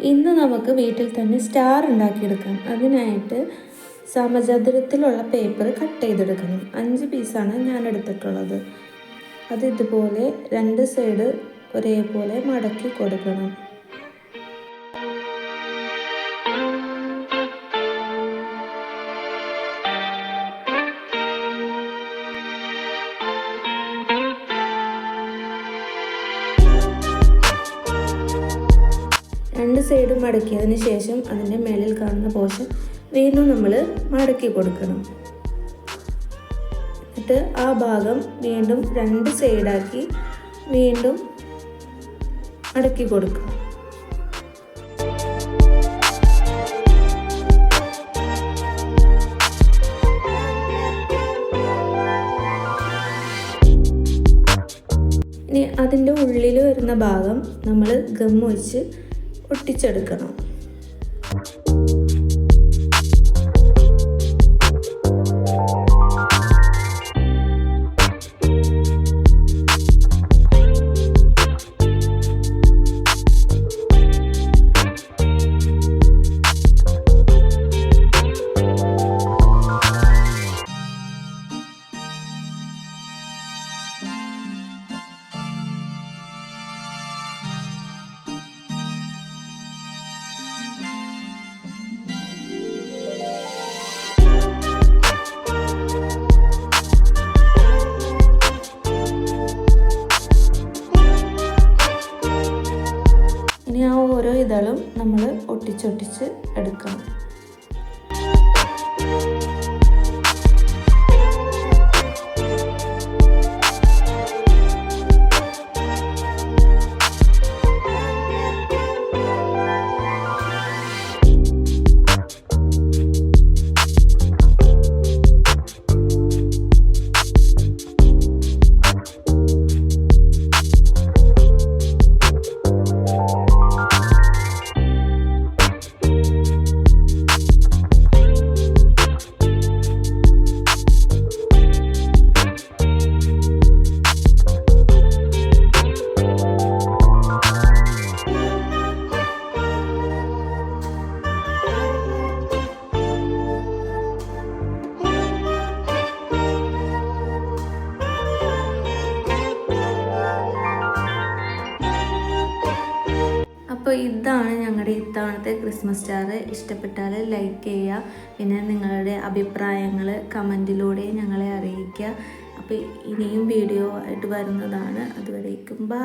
ഇന്ന് നമുക്ക് വീട്ടിൽ തന്നെ സ്റ്റാർ ഉണ്ടാക്കിയെടുക്കാം. അതിനായിട്ട് സമചതുരത്തിലുള്ള പേപ്പർ കട്ട് ചെയ്തെടുക്കണം. 5 പീസാണ് ഞാൻ എടുത്തിട്ടുള്ളത്. അത് ഇതുപോലെ 2 സൈഡ് ഒരേപോലെ മടക്കി കൊടുക്കണം. രണ്ട് സൈഡും മടക്കിയതിന് ശേഷം അതിൻ്റെ മേലിൽ കാണുന്ന പോർഷൻ വീണ്ടും നമ്മൾ മടക്കി കൊടുക്കണം. എന്നിട്ട് ആ ഭാഗം വീണ്ടും 2 സൈഡാക്കി വീണ്ടും മടക്കി കൊടുക്കുക. ഇനി അതിൻ്റെ ഉള്ളിൽ വരുന്ന ഭാഗം നമ്മൾ ഗം വെച്ച് ഒട്ടിച്ചെടുക്കണം. ഇനി ആ ഓരോ ഇതളും നമ്മൾ ഒട്ടിച്ചൊട്ടിച്ച് എടുക്കണം. അപ്പോൾ ഇതാണ് ഞങ്ങളുടെ ഇത്തവണത്തെ ക്രിസ്മസ് സ്റ്റാർ. ഇഷ്ടപ്പെട്ടാൽ ലൈക്ക് ചെയ്യുക. പിന്നെ നിങ്ങളുടെ അഭിപ്രായങ്ങൾ കമൻറ്റിലൂടെ ഞങ്ങളെ അറിയിക്കുക. അപ്പോൾ ഇനിയും വീഡിയോ ആയിട്ട് വരുന്നതാണ്. അതുവരേക്കും ബൈ.